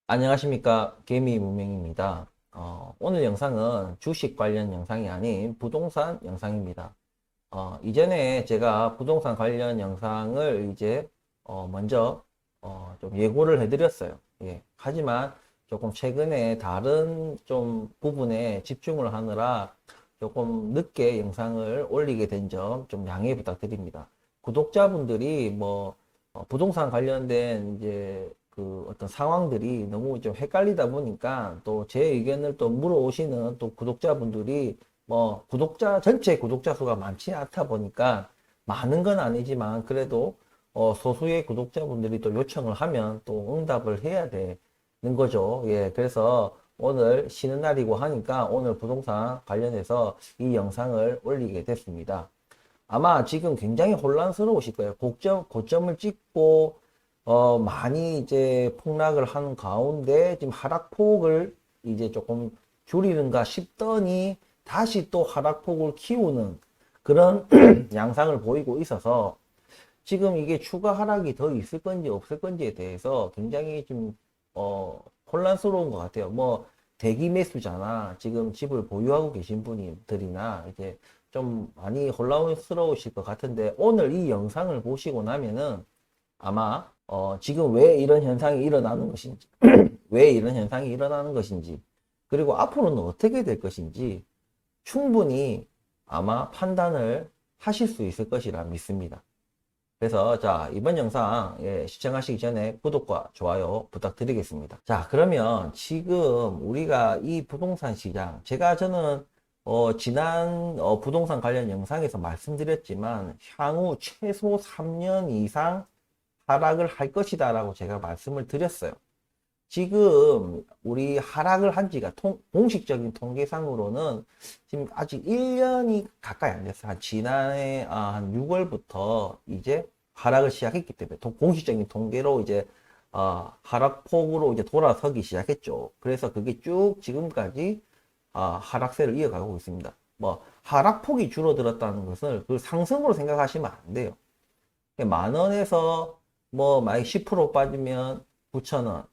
안녕하십니까, 개미문명입니다. 오늘 영상은 주식 관련 영상이 아닌 부동산 영상입니다. 이전에 제가 부동산 관련 영상을 이제 먼저 좀 예고를 해드렸어요. 예. 하지만 조금 최근에 다른 좀 부분에 집중을 하느라 조금 늦게 영상을 올리게 된 점 좀 양해 부탁드립니다. 구독자분들이 뭐 부동산 관련된 이제 그 어떤 상황들이 너무 좀 헷갈리다 보니까 또 제 의견을 또 물어오시는 또 구독자분들이 뭐 전체 구독자 수가 많지 않다 보니까 많은 건 아니지만 그래도 소수의 구독자분들이 또 요청을 하면 또 응답을 해야 되는 거죠. 예, 그래서 오늘 쉬는 날이고 하니까 오늘 부동산 관련해서 이 영상을 올리게 됐습니다. 아마 지금 굉장히 혼란스러우실 거예요. 고점을 찍고 많이 이제 폭락을 하는 가운데 지금 하락폭을 이제 조금 줄이는가 싶더니 다시 또 하락폭을 키우는 그런 양상을 보이고 있어서 지금 이게 추가 하락이 더 있을 건지 없을 건지에 대해서 굉장히 좀 혼란스러운 것 같아요. 뭐 대기 매수자나 지금 집을 보유하고 계신 분들이나 이제 좀 많이 혼란스러우실 것 같은데 오늘 이 영상을 보시고 나면은 아마 지금 왜 이런 현상이 일어나는 것인지 왜 이런 현상이 일어나는 것인지 그리고 앞으로는 어떻게 될 것인지 충분히 아마 판단을 하실 수 있을 것이라 믿습니다. 그래서 자, 이번 영상 시청하시기 전에 구독과 좋아요 부탁드리겠습니다. 자, 그러면 지금 우리가 이 부동산 시장 저는 지난 부동산 관련 영상에서 말씀드렸지만 향후 최소 3년 이상 하락을 할 것이다 라고 제가 말씀을 드렸어요. 지금 우리 하락을 한 지가 공식적인 통계상으로는 지금 아직 1년이 가까이 안 됐어요. 지난해 한 6월부터 이제 하락을 시작했기 때문에 공식적인 통계로 이제 하락폭으로 이제 돌아서기 시작했죠. 그래서 그게 쭉 지금까지 하락세를 이어가고 있습니다. 뭐 하락폭이 줄어들었다는 것을 그 상승으로 생각하시면 안 돼요. 만 원에서 뭐 만약 10% 빠지면 9,000원,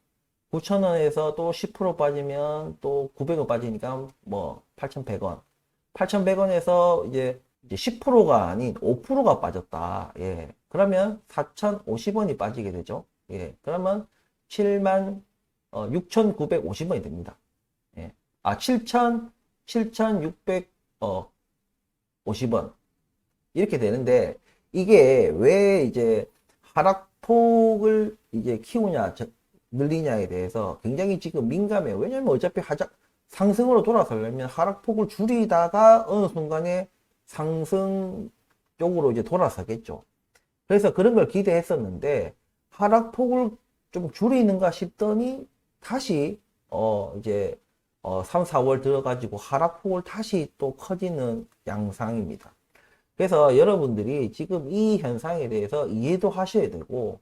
9,000원에서 또 10% 빠지면 또 900원 빠지니까 뭐 8,100원. 8,100원에서 이제 10%가 아닌 5%가 빠졌다. 예. 그러면 4,050원이 빠지게 되죠. 예. 그러면 7만 6,950원이 됩니다. 예. 7,650원. 이렇게 되는데 이게 왜 이제 하락폭을 이제 키우냐, 늘리냐에 대해서 굉장히 지금 민감해요. 왜냐면 어차피 상승으로 돌아서려면 하락폭을 줄이다가 어느 순간에 상승 쪽으로 이제 돌아서겠죠. 그래서 그런 걸 기대했었는데 하락폭을 좀 줄이는가 싶더니 다시 이제 3, 4월 들어가지고 하락폭을 다시 또 커지는 양상입니다. 그래서 여러분들이 지금 이 현상에 대해서 이해도 하셔야 되고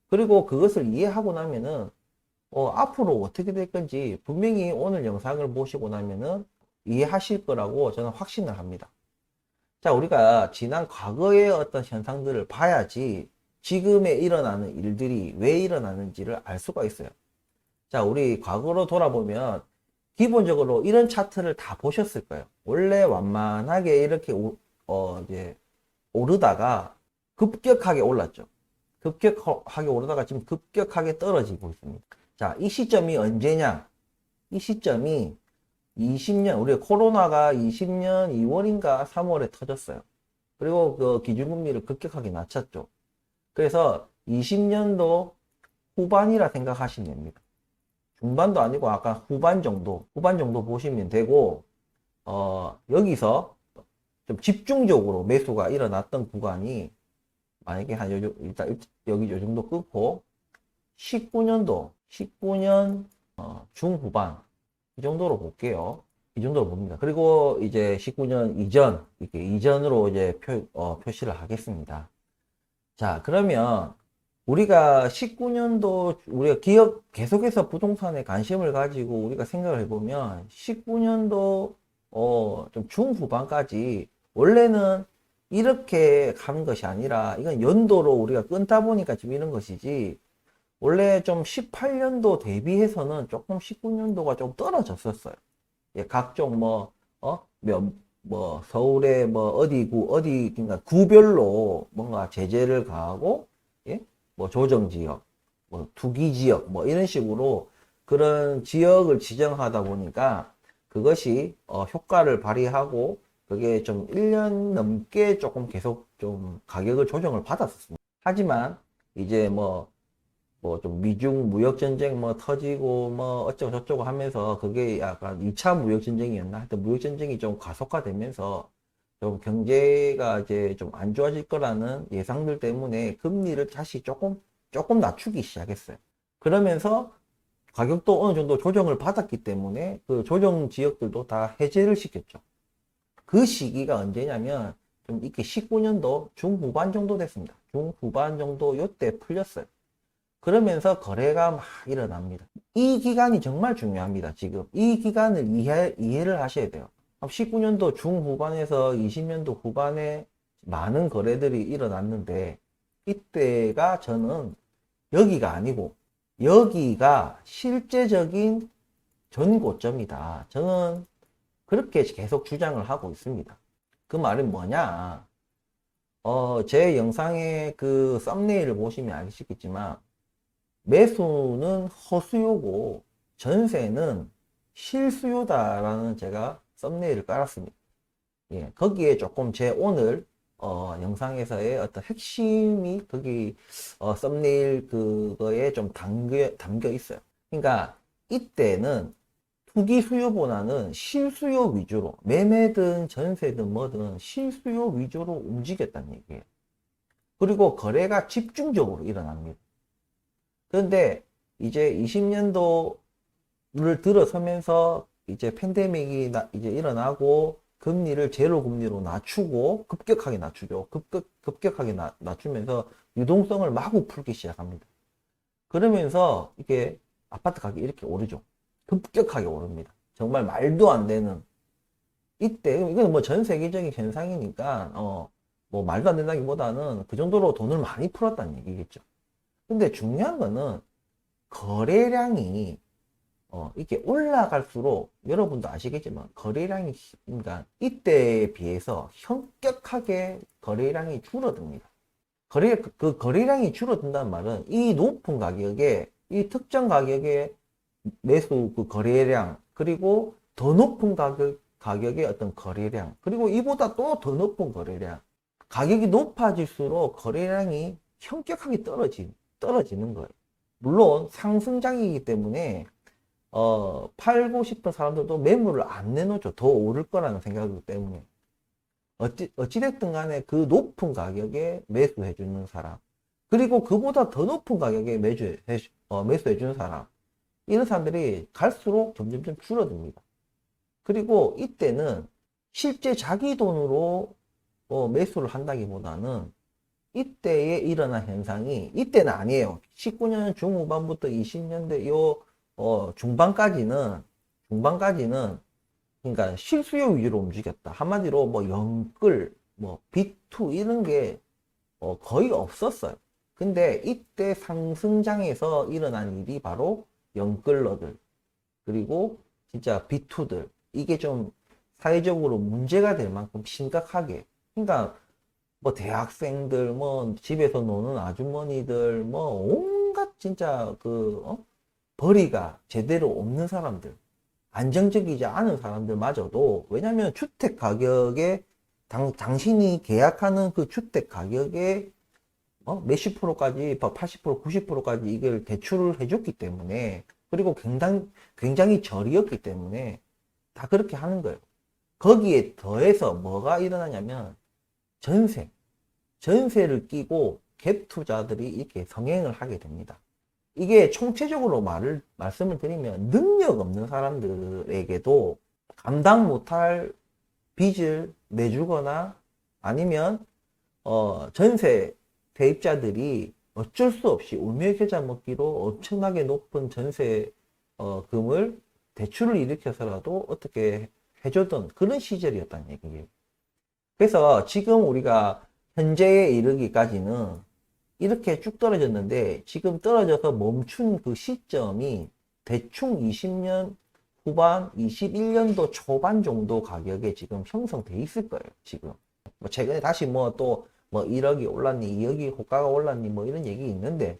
그리고 그것을 이해하고 나면은 앞으로 어떻게 될 건지 분명히 오늘 영상을 보시고 나면은 이해하실 거라고 저는 확신을 합니다. 자, 우리가 지난 과거의 어떤 현상들을 봐야지 지금에 일어나는 일들이 왜 일어나는지를 알 수가 있어요. 자, 우리 과거로 돌아보면 기본적으로 이런 차트를 다 보셨을 거예요. 원래 완만하게 이렇게 이제 오르다가 급격하게 올랐죠. 급격하게 오르다가 지금 급격하게 떨어지고 있습니다. 자, 이 시점이 언제냐? 이 시점이 20년, 우리 코로나가 20년 2월인가 3월에 터졌어요. 그리고 그 기준금리를 급격하게 낮췄죠. 그래서 20년도 후반이라 생각하시면 됩니다. 중반도 아니고 아까 후반 정도 보시면 되고, 여기서 좀 집중적으로 매수가 일어났던 구간이 만약에 일단 여기 요 정도 끊고 19년 중후반 이 정도로 볼게요. 이 정도로 봅니다. 그리고 이제 19년 이전 이렇게 이전으로 이제 표시를 하겠습니다. 자, 그러면 우리가 19년도 우리가 계속해서 부동산에 관심을 가지고 우리가 생각을 해보면 19년도 좀 중후반까지 원래는 이렇게 가는 것이 아니라 이건 연도로 우리가 끊다 보니까 지금 이런 것이지 원래 좀 18년도 대비해서는 조금 19년도가 좀 떨어졌었어요. 예, 각종 서울의 뭐 그러니까 구별로 뭔가 제재를 가하고, 예, 뭐 조정지역, 뭐 투기지역, 뭐 이런 식으로 그런 지역을 지정하다 보니까 그것이 효과를 발휘하고 그게 좀 1년 넘게 조금 계속 좀 가격을 조정을 받았었습니다. 하지만 이제 뭐 좀 미중 무역 전쟁 뭐 터지고 뭐 어쩌고 저쩌고 하면서 그게 약간 2차 무역 전쟁이었나? 하여튼 무역 전쟁이 좀 가속화되면서 좀 경제가 이제 좀 안 좋아질 거라는 예상들 때문에 금리를 다시 조금 낮추기 시작했어요. 그러면서 가격도 어느 정도 조정을 받았기 때문에 그 조정 지역들도 다 해제를 시켰죠. 그 시기가 언제냐면 좀 이렇게 19년도 중후반 정도 됐습니다. 중후반 정도 요때 풀렸어요. 그러면서 거래가 막 일어납니다. 이 기간이 정말 중요합니다. 지금 이 기간을 이해를 하셔야 돼요. 19년도 중후반에서 20년도 후반에 많은 거래들이 일어났는데 이때가 저는 여기가 아니고 여기가 실제적인 전고점이다. 저는 그렇게 계속 주장을 하고 있습니다. 그 말은 뭐냐? 제 영상의 그 썸네일을 보시면 아시겠지만 매수는 허수요고 전세는 실수요다라는 제가 썸네일을 깔았습니다. 예, 거기에 조금 제 오늘 영상에서의 어떤 핵심이 거기 썸네일 그거에 좀 담겨 있어요. 그러니까 이때는 투기 수요보다는 실수요 위주로 매매든 전세든 뭐든 실수요 위주로 움직였다는 얘기예요. 그리고 거래가 집중적으로 일어납니다. 그런데 이제 20년도를 들어서면서 이제 팬데믹이 이제 일어나고 금리를 제로 금리로 낮추고 급격하게 낮추죠. 급격하게 낮추면서 유동성을 마구 풀기 시작합니다. 그러면서 이게 아파트 가격이 이렇게 오르죠. 급격하게 오릅니다. 정말 말도 안 되는 이때 이건 뭐 전 세계적인 현상이니까 뭐 말도 안 된다기보다는 그 정도로 돈을 많이 풀었다는 얘기겠죠. 근데 중요한 거는 거래량이 이렇게 올라갈수록 여러분도 아시겠지만 거래량이 그러니까 이때에 비해서 현격하게 거래량이 줄어듭니다. 그 거래량이 줄어든다는 말은 이 높은 가격에 이 특정 가격의 매수 그 거래량 그리고 더 높은 가격의 어떤 거래량 그리고 이보다 또 더 높은 거래량 가격이 높아질수록 거래량이 현격하게 떨어지는 거예요. 물론 상승장이기 때문에 팔고 싶은 사람들도 매물을 안 내놓죠. 더 오를 거라는 생각이기 때문에 어찌됐든 간에 그 높은 가격에 매수해주는 사람 그리고 그보다 더 높은 가격에 매수해주는 사람 이런 사람들이 갈수록 점점점 줄어듭니다. 그리고 이때는 실제 자기 돈으로 매수를 한다기보다는 이때에 일어난 현상이 이때는 아니에요. 19년 중후반부터 20년대 중반까지는 그러니까 실수요 위주로 움직였다. 한마디로 뭐 영끌, 뭐 B2 이런 게 거의 없었어요. 근데 이때 상승장에서 일어난 일이 바로 영끌러들 그리고 진짜 B2들 이게 좀 사회적으로 문제가 될 만큼 심각하게 그러니까 뭐 대학생들 뭐 집에서 노는 아주머니들 뭐 온갖 진짜 벌이가 제대로 없는 사람들 안정적이지 않은 사람들마저도 왜냐면 주택 가격에 당신이 계약하는 그 주택 가격에 몇십 프로까지 80% 90%까지 이걸 대출을 해줬기 때문에 그리고 굉장히 저리였기 때문에 다 그렇게 하는 거예요. 거기에 더해서 뭐가 일어나냐면 전세를 끼고 갭 투자들이 이렇게 성행을 하게 됩니다. 이게 총체적으로 말씀을 드리면 능력 없는 사람들에게도 감당 못할 빚을 내주거나 아니면 전세 대입자들이 어쩔 수 없이 울며 겨자 먹기로 엄청나게 높은 전세 금을 대출을 일으켜서라도 어떻게 해줬던 그런 시절이었다는 얘기예요. 그래서 지금 우리가 현재에 이르기까지는 이렇게 쭉 떨어졌는데 지금 떨어져서 멈춘 그 시점이 대충 20년 후반, 21년도 초반 정도 가격에 지금 형성돼 있을 거예요. 지금 뭐 최근에 다시 뭐 또 뭐 1억이 올랐니, 2억이 호가가 올랐니 뭐 이런 얘기 있는데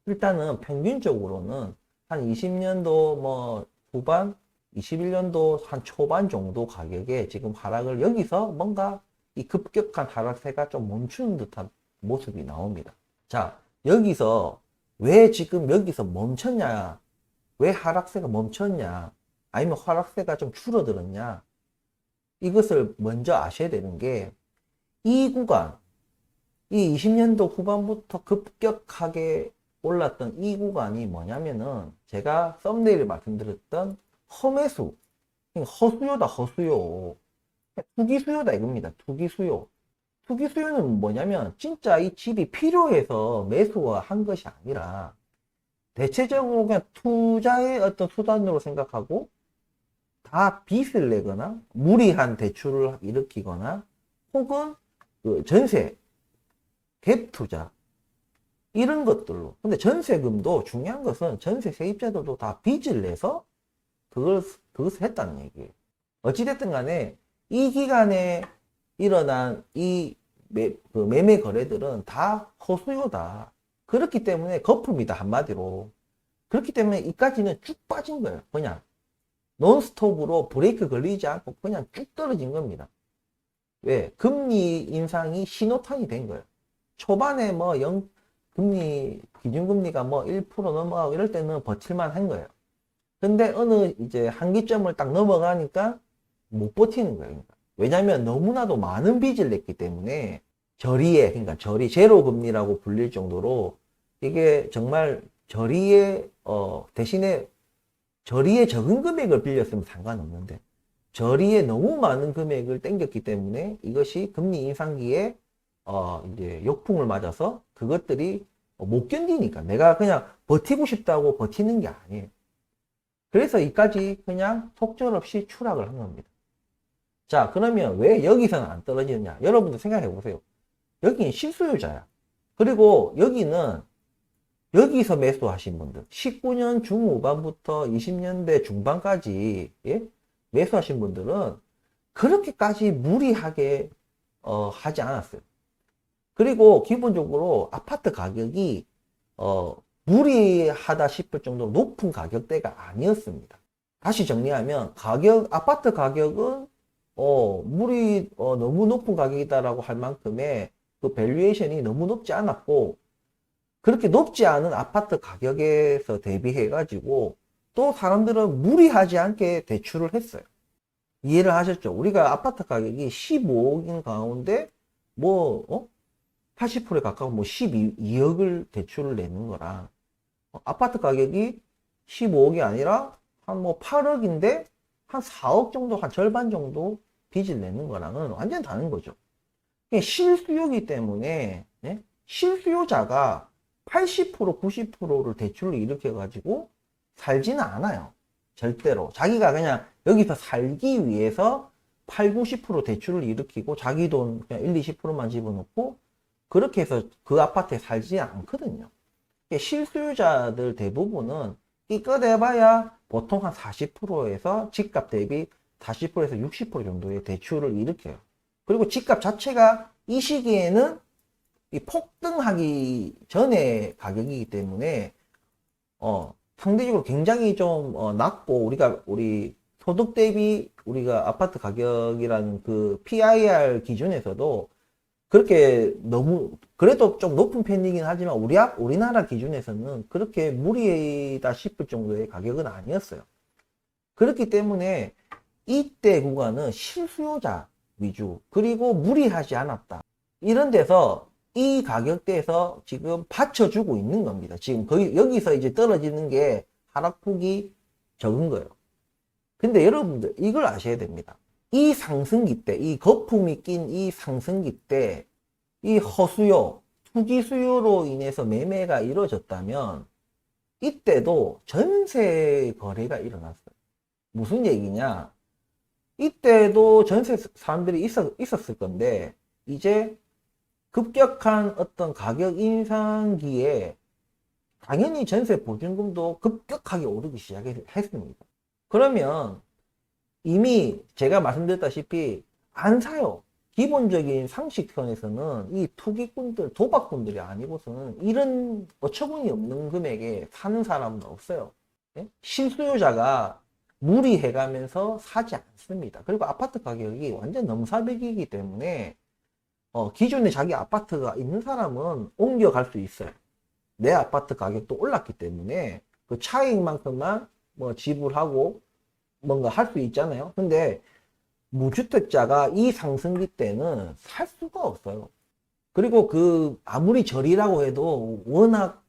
일단은 평균적으로는 한 20년도 뭐 후반, 21년도 한 초반 정도 가격에 지금 하락을 여기서 뭔가 이 급격한 하락세가 좀 멈추는 듯한 모습이 나옵니다. 자, 여기서 왜 지금 여기서 멈췄냐? 왜 하락세가 멈췄냐? 아니면 하락세가 좀 줄어들었냐? 이것을 먼저 아셔야 되는 게 이 구간, 이 20년도 후반부터 급격하게 올랐던 이 구간이 뭐냐면은 제가 썸네일에 말씀드렸던 허매수, 허수요다, 허수요. 투기 수요다 이겁니다. 투기 수요. 투기 수요는 뭐냐면 진짜 이 집이 필요해서 매수한 것이 아니라 대체적으로 그냥 투자의 어떤 수단으로 생각하고 다 빚을 내거나 무리한 대출을 일으키거나 혹은 그 전세, 갭 투자 이런 것들로. 근데 전세금도 중요한 것은 전세 세입자들도 다 빚을 내서 그것을 했다는 얘기예요. 어찌됐든 간에 이 기간에 일어난 이 그 매매 거래들은 다 허수요다. 그렇기 때문에 거품이다 한마디로. 그렇기 때문에 이까지는 쭉 빠진 거예요. 그냥 논스톱으로 브레이크 걸리지 않고 그냥 쭉 떨어진 겁니다. 왜? 금리 인상이 신호탄이 된 거예요. 초반에 뭐 금리 기준금리가 뭐 1% 넘어가고 이럴 때는 버틸만 한 거예요. 근데 어느 이제 한기점을 딱 넘어가니까 못 버티는 거예요. 왜냐하면 너무나도 많은 빚을 냈기 때문에 그러니까 제로 금리라고 불릴 정도로 이게 정말 대신에 저리에 적은 금액을 빌렸으면 상관없는데 저리에 너무 많은 금액을 땡겼기 때문에 이것이 금리 인상기에 이제 역풍을 맞아서 그것들이 못 견디니까 내가 그냥 버티고 싶다고 버티는 게 아니에요. 그래서 이까지 그냥 속절없이 추락을 한 겁니다. 자, 그러면 왜 여기서는 안 떨어지느냐? 여러분들 생각해 보세요. 여기는 실수요자야. 그리고 여기서 매수하신 분들, 19년 중후반부터 20년대 중반까지 매수하신 분들은 그렇게까지 무리하게 하지 않았어요. 그리고 기본적으로 아파트 가격이 무리하다 싶을 정도로 높은 가격대가 아니었습니다. 다시 정리하면 아파트 가격은 너무 높은 가격이다라고 할 만큼의 그 밸류에이션이 너무 높지 않았고 그렇게 높지 않은 아파트 가격에서 대비해 가지고 또 사람들은 무리하지 않게 대출을 했어요. 이해를 하셨죠? 우리가 아파트 가격이 15억인 가운데 뭐 80%에 가까운 뭐 12억을 대출을 내는 거랑 아파트 가격이 15억이 아니라 한 뭐 8억인데 한 4억 정도, 한 절반 정도 빚을 내는 거랑은 완전 다른 거죠. 실수요이기 때문에 실수요자가 80%, 90%를 대출을 일으켜 가지고 살지는 않아요. 절대로. 자기가 그냥 여기서 살기 위해서 8, 90% 대출을 일으키고 자기 돈 그냥 1, 20%만 집어넣고 그렇게 해서 그 아파트에 살지 않거든요. 실수요자들 대부분은 끼껏 해봐야 보통 한 40%에서 집값 대비 40%에서 60% 정도의 대출을 일으켜요. 그리고 집값 자체가 이 시기에는 이 폭등하기 전에 가격이기 때문에 상대적으로 굉장히 좀 낮고 우리 소득 대비 우리가 아파트 가격이라는 그 PIR 기준에서도 그렇게 그래도 좀 높은 편이긴 하지만 우리나라 기준에서는 그렇게 무리다 싶을 정도의 가격은 아니었어요. 그렇기 때문에 이때 구간은 실수요자 위주 그리고 무리하지 않았다. 이런 데서 이 가격대에서 지금 받쳐주고 있는 겁니다. 지금 거의 여기서 이제 떨어지는 게 하락폭이 적은 거예요. 근데 여러분들 이걸 아셔야 됩니다. 이 상승기 때, 이 거품이 낀 이 상승기 때, 이 허수요, 투기 수요로 인해서 매매가 이루어졌다면, 이때도 전세 거래가 일어났어요. 무슨 얘기냐? 이때도 전세 사람들이 있었을 건데, 이제 급격한 어떤 가격 인상기에 당연히 전세 보증금도 급격하게 오르기 시작했습니다. 그러면 이미 제가 말씀드렸다시피 안 사요. 기본적인 상식선에서는 이 투기꾼들, 도박꾼들이 아니고서는 이런 어처구니 없는 금액에 사는 사람은 없어요. 예? 실수요자가 무리해가면서 사지 않습니다. 그리고 아파트 가격이 완전 넘사벽이기 때문에 기존에 자기 아파트가 있는 사람은 옮겨갈 수 있어요. 내 아파트 가격도 올랐기 때문에 그 차익만큼만 뭐 지불하고 뭔가 할 수 있잖아요. 근데 무주택자가 이 상승기 때는 살 수가 없어요. 그리고 그 아무리 절이라고 해도 워낙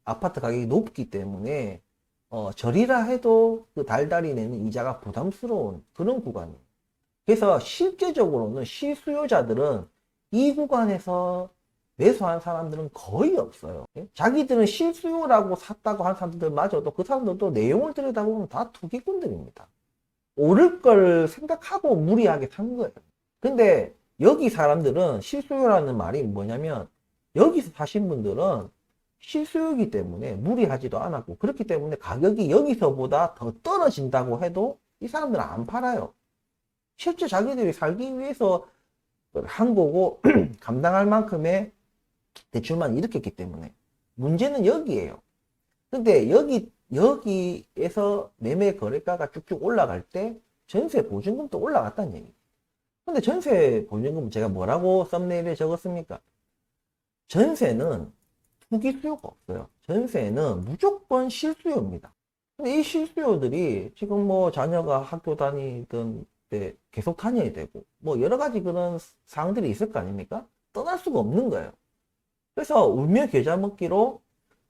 아파트 가격이 높기 때문에 절이라 해도 그 달달이 내는 이자가 부담스러운 그런 구간이에요. 그래서 실제적으로는 실수요자들은 이 구간에서 매수한 사람들은 거의 없어요. 자기들은 실수요라고 샀다고 한 사람들마저도 그 사람들도 내용을 들여다보면 다 투기꾼들입니다. 오를 걸 생각하고 무리하게 산 거예요. 근데 여기 사람들은 실수요라는 말이 뭐냐면 여기서 사신 분들은 실수요이기 때문에 무리하지도 않았고 그렇기 때문에 가격이 여기서보다 더 떨어진다고 해도 이 사람들은 안 팔아요. 실제 자기들이 살기 위해서 한 거고 감당할 만큼의 대출만 일으켰기 때문에 문제는 여기에요. 근데 여기에서 매매 거래가가 쭉쭉 올라갈 때 전세 보증금도 올라갔다는 얘기예요. 근데 전세 보증금 제가 뭐라고 썸네일에 적었습니까? 전세는 투기 수요가 없어요. 전세는 무조건 실수요입니다. 근데 이 실수요들이 지금 뭐 자녀가 학교 다니던 때 계속 다녀야 되고 뭐 여러 가지 그런 사항들이 있을 거 아닙니까? 떠날 수가 없는 거예요. 그래서 울며 겨자 먹기로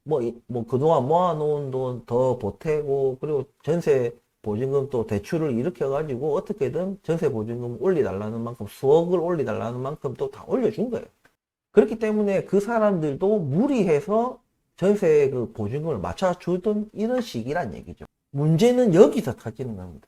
뭐 그동안 모아놓은 돈 더 보태고 그리고 전세 보증금 또 대출을 일으켜가지고 어떻게든 전세 보증금 올리달라는 만큼 수억을 올리달라는 만큼 또 다 올려준 거예요. 그렇기 때문에 그 사람들도 무리해서 전세 그 보증금을 맞춰주던 이런 시기란 얘기죠. 문제는 여기서 터지는 겁니다.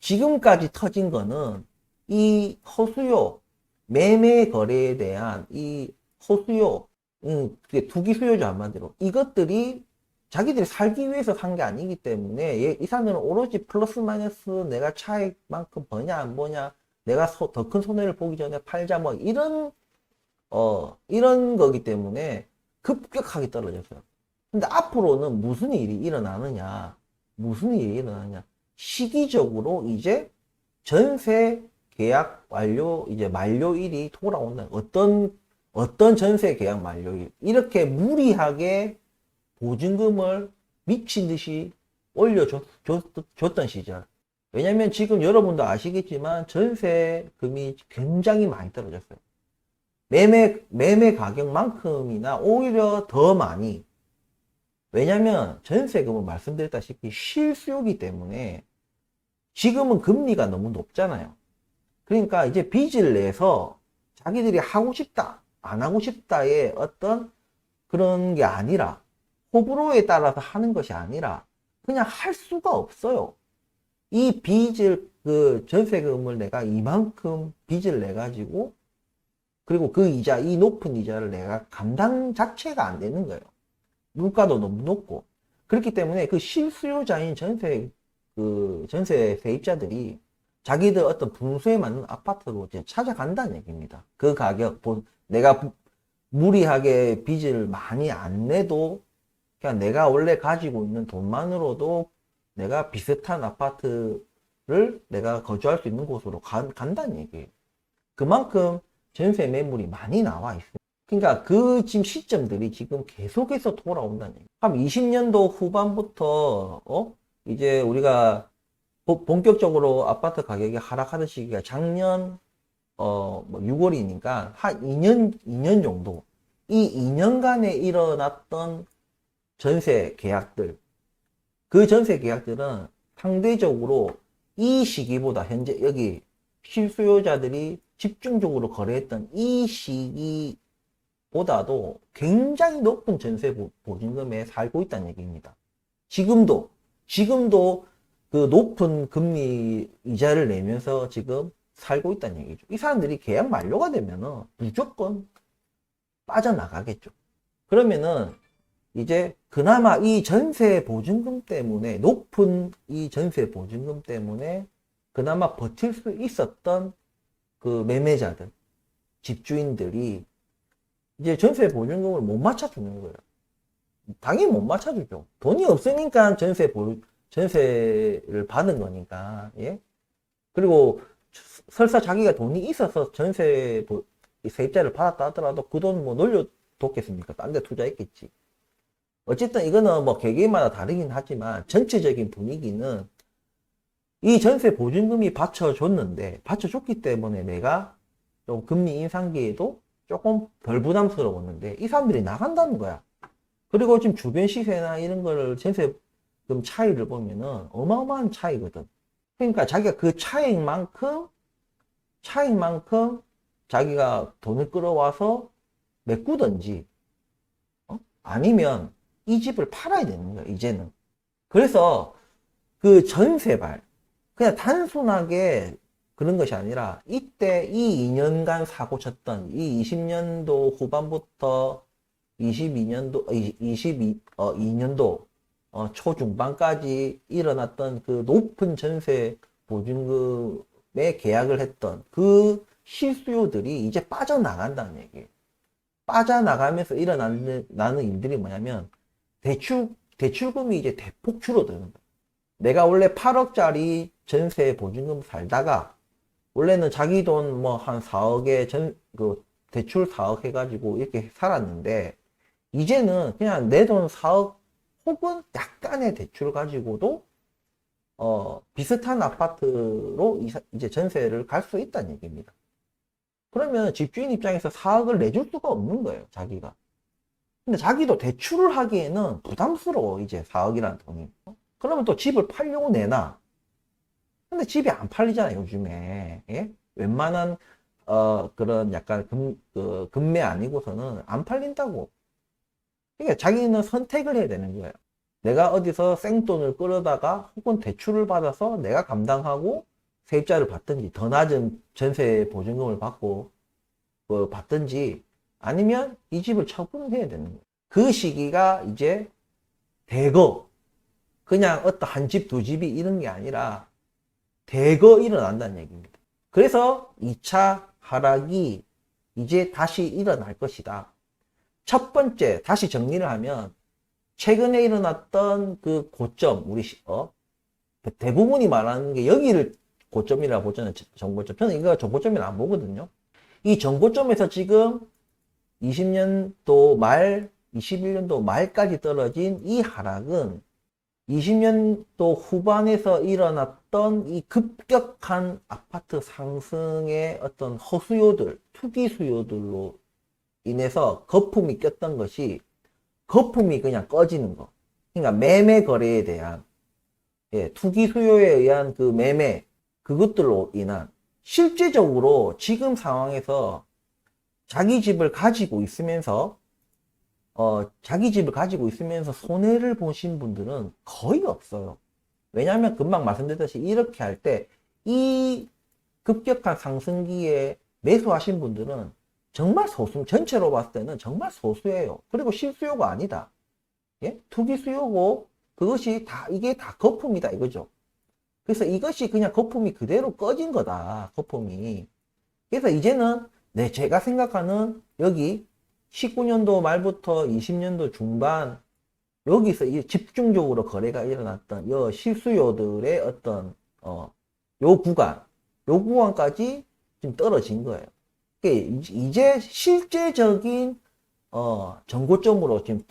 지금까지 터진 거는 이 허수요, 매매 거래에 대한 이 허수요, 그게 투기 수요죠, 한마디로. 이것들이 자기들이 살기 위해서 산 게 아니기 때문에 이 사람들은 오로지 플러스 마이너스 내가 차익만큼 버냐 안 버냐 내가 더 큰 손해를 보기 전에 팔자 뭐 이런 거기 때문에 급격하게 떨어졌어요. 근데 앞으로는 무슨 일이 일어나느냐 시기적으로 이제 전세 계약 완료 이제 만료일이 돌아온다. 어떤 전세 계약 만료일 이렇게 무리하게 보증금을 미친 듯이 올려줬던 시절. 왜냐면 지금 여러분도 아시겠지만 전세금이 굉장히 많이 떨어졌어요. 매매 가격만큼이나 오히려 더 많이. 왜냐면 전세금은 말씀드렸다시피 실수요기 때문에 지금은 금리가 너무 높잖아요. 그러니까 이제 빚을 내서 자기들이 하고 싶다, 안 하고 싶다의 어떤 그런 게 아니라 호불호에 따라서 하는 것이 아니라 그냥 할 수가 없어요. 이 빚을 그 전세금을 내가 이만큼 빚을 내 가지고 그리고 그 이자, 이 높은 이자를 내가 감당 자체가 안 되는 거예요. 물가도 너무 높고. 그렇기 때문에 그 실수요자인 전세 세입자들이 자기들 어떤 분수에 맞는 아파트로 이제 찾아간다는 얘기입니다. 그 가격, 내가 무리하게 빚을 많이 안 내도 그냥 내가 원래 가지고 있는 돈만으로도 내가 비슷한 아파트를 내가 거주할 수 있는 곳으로 간다는 얘기예요. 그만큼 전세 매물이 많이 나와 있어요. 그러니까 그 지금 시점들이 지금 계속해서 돌아온다는 얘기예요. 한 20년도 후반부터 이제 우리가 본격적으로 아파트 가격이 하락하던 시기가 작년 6월이니까 한 2년 정도 이 2년간에 일어났던 전세 계약들 그 전세 계약들은 상대적으로 이 시기보다 현재 여기 실수요자들이 집중적으로 거래했던 이 시기보다도 굉장히 높은 전세 보증금에 살고 있다는 얘기입니다. 지금도 그 높은 금리 이자를 내면서 지금 살고 있다는 얘기죠. 이 사람들이 계약 만료가 되면은 무조건 빠져나가겠죠. 그러면은 이제 그나마 이 전세 보증금 때문에, 높은 이 전세 보증금 때문에 그나마 버틸 수 있었던 그 매매자들, 집주인들이 이제 전세 보증금을 못 맞춰주는 거예요. 당연히 못 맞춰주죠. 돈이 없으니까 전세를 받은 거니까, 예? 그리고 설사 자기가 돈이 있어서 세입자를 받았다 하더라도 그 돈 뭐 놀려뒀겠습니까? 딴 데 투자했겠지. 어쨌든 이거는 뭐 개개인마다 다르긴 하지만 전체적인 분위기는 이 전세 보증금이 받쳐줬기 때문에 내가 좀 금리 인상기에도 조금 덜 부담스러웠는데 이 사람들이 나간다는 거야. 그리고 지금 주변 시세나 이런 걸 전세금 차이를 보면은 어마어마한 차이거든. 그러니까 자기가 그 차익만큼 자기가 돈을 끌어와서 메꾸든지, 아니면 이 집을 팔아야 되는 거야, 이제는. 그래서 그 전세발, 그냥 단순하게 그런 것이 아니라 이때 이 2년간 사고 쳤던 이 20년도 후반부터 2년도 초중반까지 일어났던 그 높은 전세 보증금에 계약을 했던 그 실수요들이 이제 빠져나간다는 얘기예요. 빠져나가면서 일어나는 일들이 뭐냐면 대출금이 이제 대폭 줄어드는 거예요. 내가 원래 8억짜리 전세 보증금 살다가 원래는 자기 돈 뭐 한 4억에 대출 4억 해가지고 이렇게 살았는데 이제는 그냥 내 돈 4억 혹은 약간의 대출 가지고도 비슷한 아파트로 이제 전세를 갈 수 있다는 얘기입니다. 그러면 집주인 입장에서 4억을 내줄 수가 없는 거예요, 자기가. 근데 자기도 대출을 하기에는 부담스러워, 이제 4억이라는 돈이. 그러면 또 집을 팔려고 내놔. 근데 집이 안 팔리잖아요, 요즘에. 예? 웬만한 그런 약간 금매 아니고서는 안 팔린다고. 그러니까 자기는 선택을 해야 되는 거예요. 내가 어디서 생돈을 끌어다가 혹은 대출을 받아서 내가 감당하고 세입자를 받든지 더 낮은 전세 보증금을 받고 받든지, 아니면 이 집을 처분을 해야 되는 거예요. 그 시기가 이제 대거 그냥 어떤 한 집, 두 집이 이런 게 아니라 대거 일어난다는 얘기입니다. 그래서 2차 하락이 이제 다시 일어날 것이다. 첫 번째, 다시 정리를 하면 최근에 일어났던 그 고점, 대부분이 말하는 게 여기를 고점이라고 보잖아요. 정고점. 저는 이거 정고점이라 안 보거든요. 이 정고점에서 지금 20년도 말, 21년도 말까지 떨어진 이 하락은 20년도 후반에서 일어났던 이 급격한 아파트 상승의 어떤 허수요들, 투기 수요들로 인해서 거품이 꼈던 것이, 거품이 그냥 꺼지는 거. 그러니까 매매 거래에 대한, 투기 수요에 의한 그 매매, 그것들로 인한, 실제적으로 지금 상황에서 자기 집을 가지고 있으면서 손해를 보신 분들은 거의 없어요. 왜냐하면 금방 말씀드렸듯이 이렇게 할 때 이 급격한 상승기에 매수하신 분들은 정말 전체로 봤을 때는 정말 소수예요. 그리고 실수요가 아니다. 예? 투기 수요고, 이게 다 거품이다 이거죠. 그래서 이것이 그냥 거품이 그대로 꺼진 거다, 거품이. 그래서 이제는 제가 생각하는 여기 19년도 말부터 20년도 중반, 여기서 집중적으로 거래가 일어났던 이 실수요들의 어떤 요 구간까지 지금 떨어진 거예요. 이제 실제적인 전고점으로 지금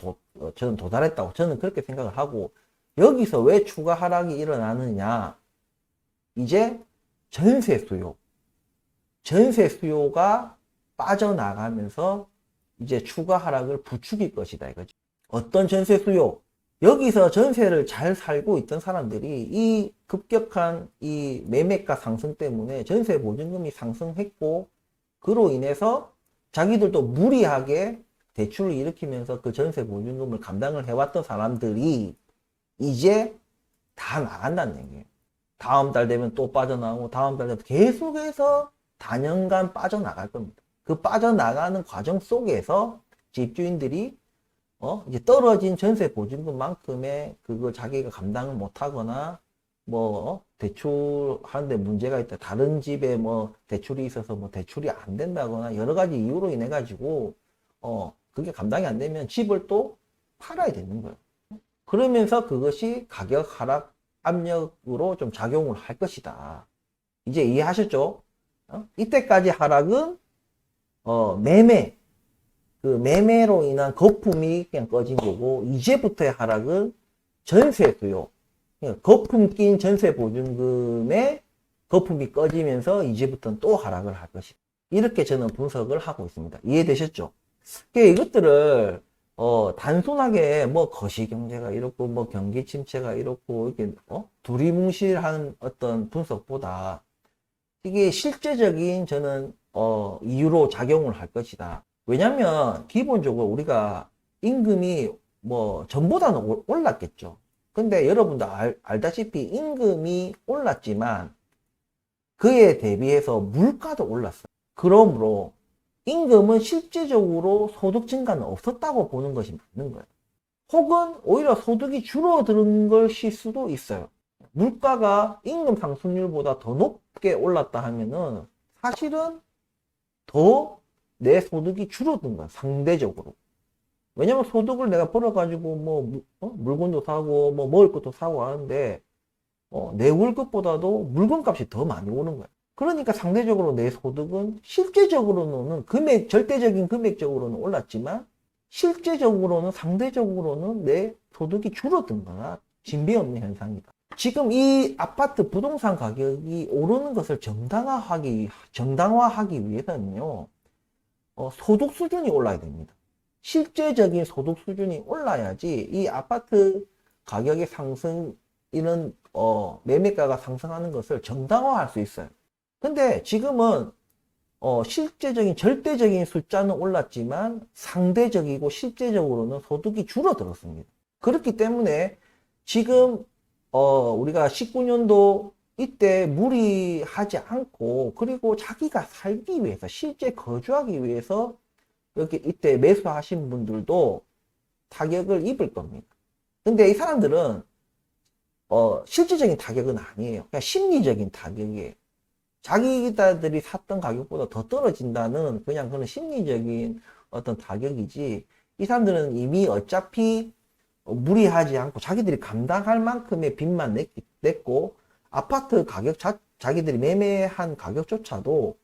저는 도달했다고 저는 그렇게 생각을 하고, 여기서 왜 추가 하락이 일어나느냐, 이제 전세 수요가 빠져나가면서 이제 추가 하락을 부추길 것이다 이거죠. 어떤 전세 수요? 여기서 전세를 잘 살고 있던 사람들이 이 급격한 이 매매가 상승 때문에 전세 보증금이 상승했고, 그로 인해서 자기들도 무리하게 대출을 일으키면서 그 전세 보증금을 감당을 해왔던 사람들이 이제 다 나간다는 얘기예요. 다음 달 되면 또 빠져나오고, 다음 달 되면 계속해서 단연간 빠져나갈 겁니다. 그 빠져나가는 과정 속에서 집주인들이 이제 떨어진 전세 보증금만큼의 그걸 자기가 감당을 못하거나 대출하는데 문제가 있다. 다른 집에 대출이 있어서 대출이 안 된다거나 여러 가지 이유로 인해 가지고 그게 감당이 안 되면 집을 또 팔아야 되는 거예요. 그러면서 그것이 가격 하락 압력으로 좀 작용을 할 것이다. 이제 이해하셨죠? 이때까지 하락은 그 매매로 인한 거품이 그냥 꺼진 거고, 이제부터의 하락은 전세 수요. 거품 낀 전세 보증금에 거품이 꺼지면서 이제부터는 또 하락을 할 것이다. 이렇게 저는 분석을 하고 있습니다. 이해되셨죠? 이것들을 단순하게 거시경제가 이렇고 경기 침체가 이렇고 이렇게 두리뭉실한 어떤 분석보다 이게 실제적인 저는 이유로 작용을 할 것이다. 왜냐면 기본적으로 우리가 임금이 전보다는 올랐겠죠. 근데 여러분도 알다시피 임금이 올랐지만 그에 대비해서 물가도 올랐어요. 그러므로 임금은 실제적으로 소득 증가는 없었다고 보는 것이 맞는 거예요. 혹은 오히려 소득이 줄어드는 것일 수도 있어요. 물가가 임금 상승률보다 더 높게 올랐다 하면은 사실은 더 내 소득이 줄어든 거야, 상대적으로. 왜냐면 소득을 내가 벌어가지고 물건도 사고 먹을 것도 사고 하는데 내 월급보다도 물건값이 더 많이 오는 거야. 그러니까 상대적으로 내 소득은 실제적으로는 절대적인 금액적으로는 올랐지만 실제적으로는 상대적으로는 내 소득이 줄어든 거나 진비 없는 현상이다. 지금 이 아파트 부동산 가격이 오르는 것을 정당화하기 위해서는요, 소득 수준이 올라야 됩니다. 실제적인 소득 수준이 올라야지 이 아파트 가격의 상승, 이런 매매가가 상승하는 것을 정당화할 수 있어요. 근데 지금은 실제적인 절대적인 숫자는 올랐지만 상대적이고 실제적으로는 소득이 줄어들었습니다. 그렇기 때문에 지금 우리가 19년도 이때 무리하지 않고, 그리고 자기가 살기 위해서 실제 거주하기 위해서 이때 매수하신 분들도 타격을 입을 겁니다. 근데 이 사람들은 실질적인 타격은 아니에요. 그냥 심리적인 타격이에요. 자기들이 샀던 가격보다 더 떨어진다는 그냥 그런 심리적인 어떤 타격이지, 이 사람들은 이미 어차피 무리하지 않고 자기들이 감당할 만큼의 빚만 냈고, 아파트 가격 자기들이 매매한 가격조차도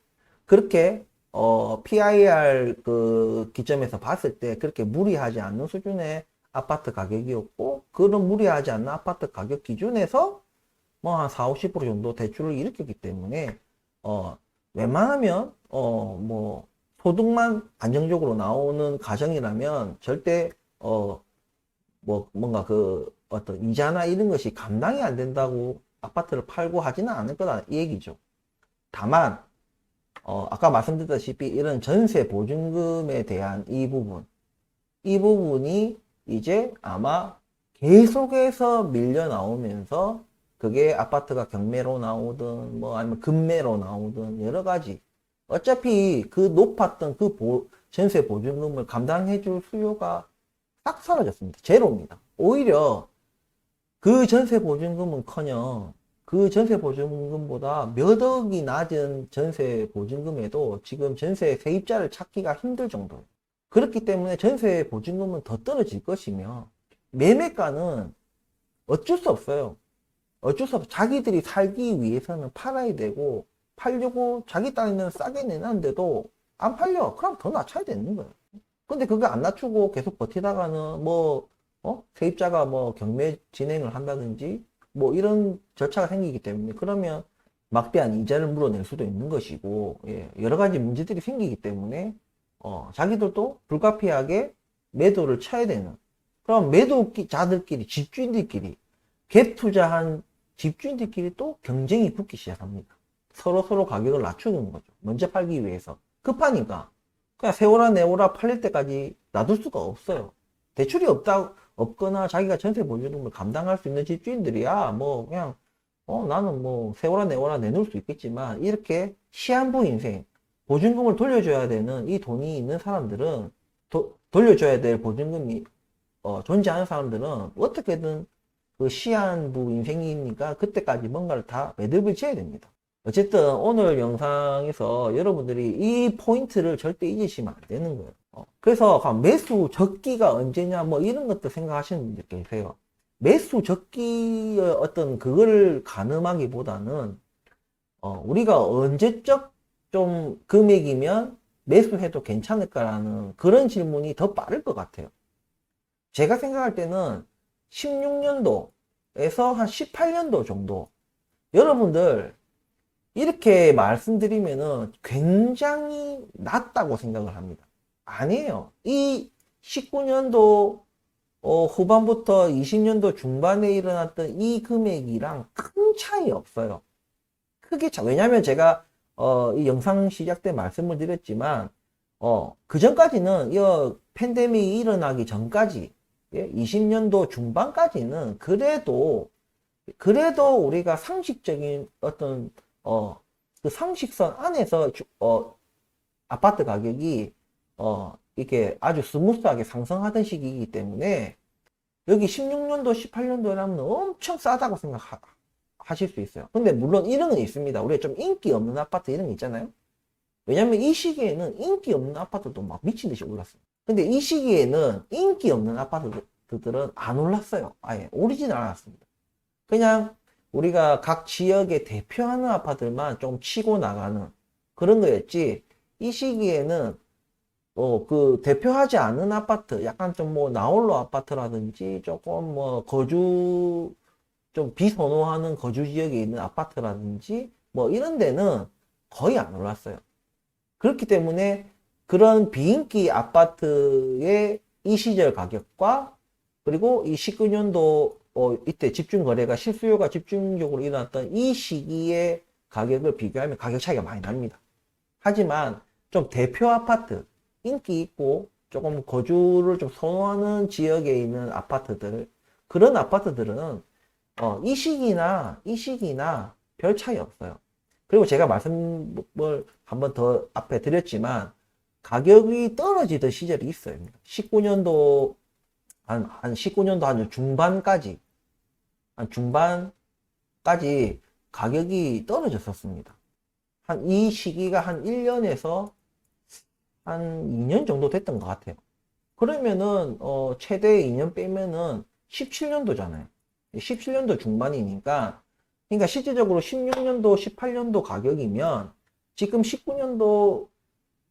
그렇게 PIR 그 기점에서 봤을 때 그렇게 무리하지 않는 수준의 아파트 가격이었고, 그런 무리하지 않는 아파트 가격 기준에서 한 40, 50% 정도 대출을 일으켰기 때문에 웬만하면 소득만 안정적으로 나오는 가정이라면 절대 뭔가 어떤 이자나 이런 것이 감당이 안 된다고 아파트를 팔고 하지는 않을 거다, 이 얘기죠. 다만 아까 말씀드렸다시피 이런 전세 보증금에 대한 이 부분이 이제 아마 계속해서 밀려 나오면서, 그게 아파트가 경매로 나오든 아니면 급매로 나오든 여러 가지, 어차피 그 높았던 그 전세 보증금을 감당해 줄 수요가 싹 사라졌습니다. 제로입니다. 오히려 그 전세 보증금은커녕 그 전세 보증금보다 몇 억이 낮은 전세 보증금에도 지금 전세 세입자를 찾기가 힘들 정도예요. 그렇기 때문에 전세 보증금은 더 떨어질 것이며, 매매가는 어쩔 수 없어요. 자기들이 살기 위해서는 팔아야 되고, 팔려고 자기 땅에는 싸게 내놨는데도 안 팔려. 그럼 더 낮춰야 되는 거예요. 근데 그거 안 낮추고 계속 버티다가는 세입자가 경매 진행을 한다든지 이런 절차가 생기기 때문에, 그러면 막대한 이자를 물어낼 수도 있는 것이고, 여러 가지 문제들이 생기기 때문에 자기들도 불가피하게 매도를 쳐야 되는, 그럼 매도자들끼리, 집주인들끼리, 갭 투자한 집주인들끼리 또 경쟁이 붙기 시작합니다. 서로 가격을 낮추는 거죠. 먼저 팔기 위해서. 급하니까 그냥 세워라 내워라 팔릴 때까지 놔둘 수가 없어요. 대출이 없거나 자기가 전세 보증금을 감당할 수 있는 집주인들이야 그냥 나는 세워라 내워라 내놓을 수 있겠지만, 이렇게 시한부 인생 보증금을 돌려줘야 되는 이 돈이 있는 사람들은 돌려줘야 될 보증금이 존재하는 사람들은 어떻게든 그 시한부 인생이니까 그때까지 뭔가를 다 매듭을 지어야 됩니다. 어쨌든 오늘 영상에서 여러분들이 이 포인트를 절대 잊으시면 안 되는 거예요. 그래서 매수 적기가 언제냐 뭐 이런 것도 생각하시는 분들 계세요. 매수 적기의 어떤 그걸 가늠하기보다는 우리가 언제적 좀 금액이면 매수해도 괜찮을까라는 그런 질문이 더 빠를 것 같아요. 제가 생각할 때는 16년도에서 한 18년도 정도 여러분들 이렇게 말씀드리면은 굉장히 낮다고 생각을 합니다. 아니에요. 이 19년도 후반부터 20년도 중반에 일어났던 이 금액이랑 큰 차이 없어요. 크게 왜냐면 제가 이 영상 시작 때 말씀을 드렸지만 그 전까지는 이 팬데믹이 일어나기 전까지 20년도 중반까지는 그래도 우리가 상식적인 어떤 그 상식선 안에서 아파트 가격이 이렇게 아주 스무스하게 상승하던 시기이기 때문에 여기 16년도 18년도라면 엄청 싸다고 생각하실 수 있어요. 근데 물론 이런 건 있습니다. 우리가 좀 인기 없는 아파트 이런 거 있잖아요. 왜냐면 이 시기에는 인기 없는 아파트도 막 미친 듯이 올랐어요. 근데 이 시기에는 인기 없는 아파트들은 안 올랐어요. 아예 오르진 않았습니다. 그냥 우리가 각 지역에 대표하는 아파트만 좀 치고 나가는 그런 거였지. 이 시기에는 그 대표하지 않은 아파트, 약간 좀 뭐 나홀로 아파트라든지 조금 뭐 좀 비선호하는 거주 지역에 있는 아파트라든지 뭐 이런 데는 거의 안 올랐어요. 그렇기 때문에 그런 비인기 아파트의 이 시절 가격과 그리고 이 19년도 이때 집중 거래가 실수요가 집중적으로 일어났던 이 시기의 가격을 비교하면 가격 차이가 많이 납니다. 하지만 좀 대표 아파트, 인기 있고 조금 거주를 좀 선호하는 지역에 있는 아파트들, 그런 아파트들은 이 시기나 별 차이 없어요. 그리고 제가 말씀을 한번 더 앞에 드렸지만 가격이 떨어지던 시절이 있어요. 19년도 한 19년도 한 중반까지 가격이 떨어졌었습니다. 이 시기가 한 1년에서 한 2년 정도 됐던 것 같아요. 그러면은 최대 2년 빼면은 17년도잖아요. 17년도 중반이니까 그러니까 실질적으로 16년도 18년도 가격이면 지금 19년도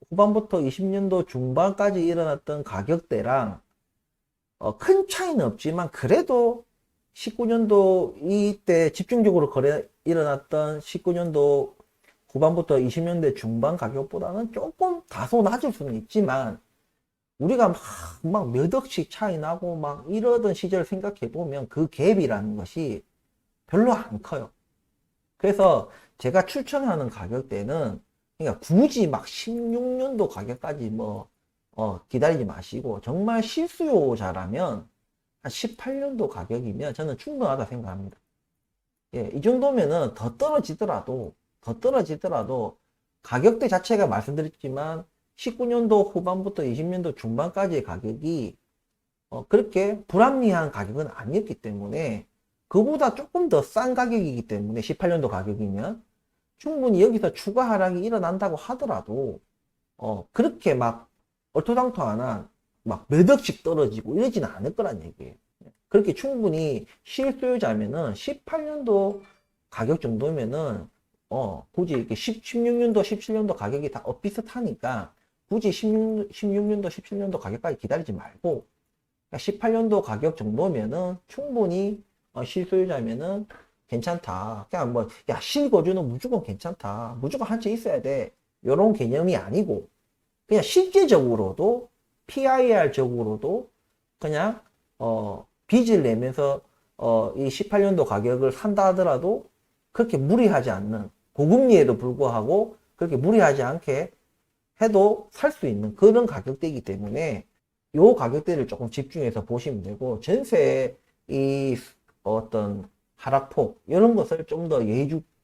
후반부터 20년도 중반까지 일어났던 가격대랑 큰 차이는 없지만 그래도 19년도 이때 집중적으로 일어났던 19년도 후반부터 20년대 중반 가격보다는 조금 다소 낮을 수는 있지만 우리가 막 몇 억씩 차이 나고 막 이러던 시절 생각해 보면 그 갭이라는 것이 별로 안 커요. 그래서 제가 추천하는 가격대는 그러니까 굳이 막 16년도 가격까지 뭐 기다리지 마시고 정말 실수요자라면 한 18년도 가격이면 저는 충분하다 생각합니다. 예, 이 정도면은 더 떨어지더라도 가격대 자체가 말씀드렸지만 19년도 후반부터 20년도 중반까지의 가격이 그렇게 불합리한 가격은 아니었기 때문에 그보다 조금 더 싼 가격이기 때문에 18년도 가격이면 충분히 여기서 추가 하락이 일어난다고 하더라도 그렇게 막 얼토당토안한 막 몇 억씩 떨어지고 이러지는 않을 거란 얘기예요. 그렇게 충분히 실소유자면은 18년도 가격 정도면은 굳이 이렇게 16년도 17년도 가격이 다 비슷하니까 굳이 16년도 17년도 가격까지 기다리지 말고 18년도 가격 정도면은 충분히 실소유자면은 괜찮다. 그냥 뭐, 야, 실거주는 무조건 괜찮다. 무조건 한 채 있어야 돼. 요런 개념이 아니고, 그냥 실제적으로도, PIR적으로도, 그냥, 빚을 내면서, 이 18년도 가격을 산다 하더라도, 그렇게 무리하지 않는, 고금리에도 불구하고, 그렇게 무리하지 않게 해도 살 수 있는 그런 가격대이기 때문에, 요 가격대를 조금 집중해서 보시면 되고, 전세의 이 어떤 하락폭 이런 것을 좀 더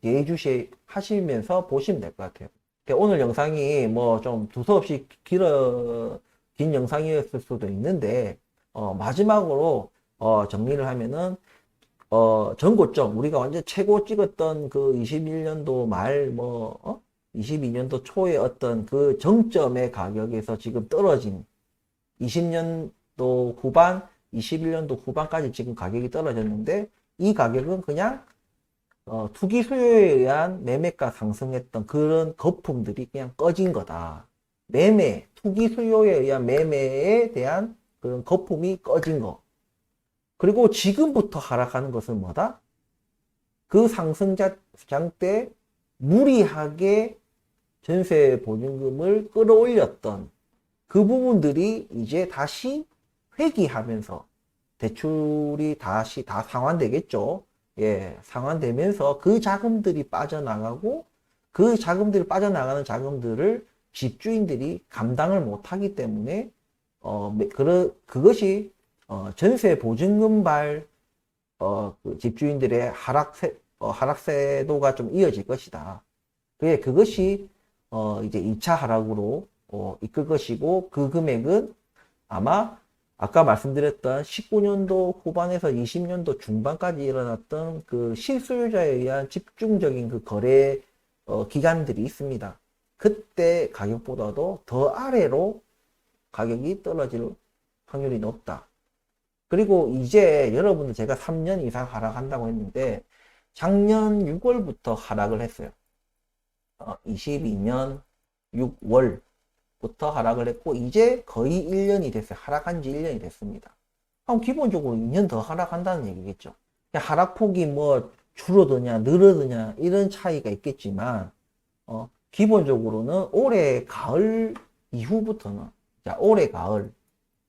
예의주시 하시면서 보시면 될 것 같아요. 오늘 영상이 뭐 좀 두서없이 긴 영상이었을 수도 있는데, 마지막으로, 정리를 하면은, 전고점, 우리가 완전 최고 찍었던 그 21년도 말, 22년도 초에 어떤 그 정점의 가격에서 지금 떨어진 20년도 후반, 21년도 후반까지 지금 가격이 떨어졌는데, 이 가격은 그냥 투기 수요에 의한 매매가 상승했던 그런 거품들이 그냥 꺼진 거다. 투기 수요에 의한 매매에 대한 그런 거품이 꺼진 거. 그리고 지금부터 하락하는 것은 뭐다? 그 상승장 때 무리하게 전세 보증금을 끌어올렸던 그 부분들이 이제 다시 회귀하면서 대출이 다시 다 상환되겠죠. 예, 상환되면서 그 자금들이 빠져나가고 그 자금들이 빠져나가는 자금들을 집주인들이 감당을 못하기 때문에 그것이 전세 보증금발 그 집주인들의 하락세도가 좀 이어질 것이다. 그것이 이제 2차 하락으로 이끌 것이고 그 금액은 아마 아까 말씀드렸던 19년도 후반에서 20년도 중반까지 일어났던 그 실수요자에 의한 집중적인 그 거래 기간들이 있습니다. 그때 가격보다도 더 아래로 가격이 떨어질 확률이 높다. 그리고 이제 여러분들 제가 3년 이상 하락한다고 했는데 작년 6월부터 하락을 했어요. 22년 6월부터 하락을 했고 이제 거의 1년이 됐어요. 하락한 지 1년이 됐습니다. 그럼 기본적으로 2년 더 하락한다는 얘기겠죠. 하락폭이 뭐 줄어드냐 늘어드냐 이런 차이가 있겠지만 기본적으로는 올해 가을 이후부터는 올해 가을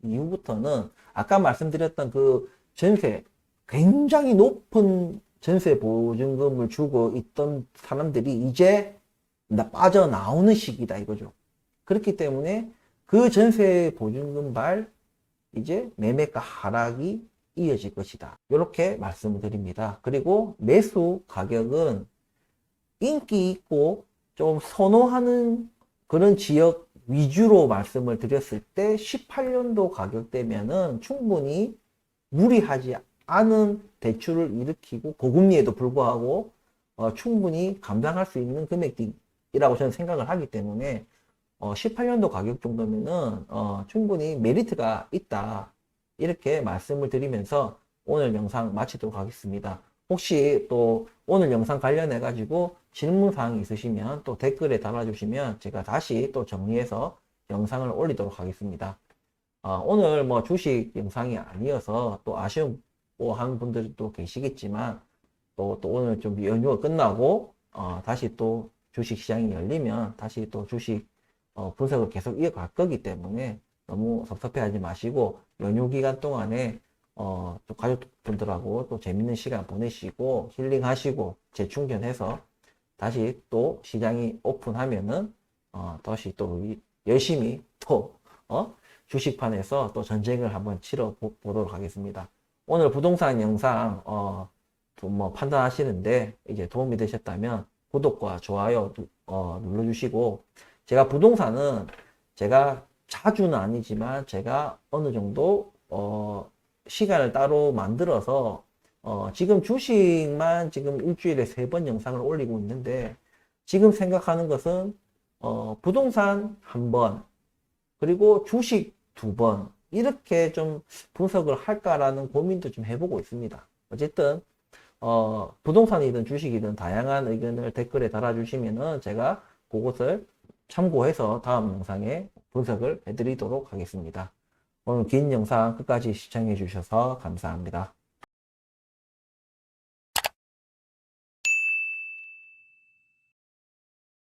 이후부터는 아까 말씀드렸던 그 전세 굉장히 높은 전세 보증금을 주고 있던 사람들이 이제 빠져나오는 시기다 이거죠. 그렇기 때문에 그 전세 보증금 발 이제 매매가 하락이 이어질 것이다. 이렇게 말씀을 드립니다. 그리고 매수 가격은 인기 있고 좀 선호하는 그런 지역 위주로 말씀을 드렸을 때 18년도 가격대면은 충분히 무리하지 않은 대출을 일으키고 고금리에도 불구하고 충분히 감당할 수 있는 금액이라고 저는 생각을 하기 때문에 18년도 가격 정도면은 충분히 메리트가 있다 이렇게 말씀을 드리면서 오늘 영상 마치도록 하겠습니다. 혹시 또 오늘 영상 관련해 가지고 질문사항이 있으시면 또 댓글에 달아주시면 제가 다시 또 정리해서 영상을 올리도록 하겠습니다. 오늘 뭐 주식 영상이 아니어서 또 아쉬워하는 분들도 계시겠지만 또 오늘 좀 연휴가 끝나고 다시 또 주식 시장이 열리면 다시 또 주식 분석을 계속 이어갈 거기 때문에 너무 섭섭해하지 마시고 연휴 기간 동안에 또 가족분들하고 또 재밌는 시간 보내시고 힐링하시고 재충전해서 다시 또 시장이 오픈하면은 다시 또 열심히 또 주식판에서 또 전쟁을 한번 치러 보도록 하겠습니다. 오늘 부동산 영상 뭐 판단하시는데 이제 도움이 되셨다면 구독과 좋아요 눌러주시고 제가 부동산은 제가 자주는 아니지만 제가 어느 정도 시간을 따로 만들어서 지금 주식만 지금 일주일에 3번 영상을 올리고 있는데 지금 생각하는 것은 부동산 1번 그리고 주식 2번 이렇게 좀 분석을 할까라는 고민도 좀 해보고 있습니다. 어쨌든 부동산이든 주식이든 다양한 의견을 댓글에 달아주시면은 제가 그것을 참고해서 다음 영상에 분석을 해드리도록 하겠습니다. 오늘 긴 영상 끝까지 시청해 주셔서 감사합니다.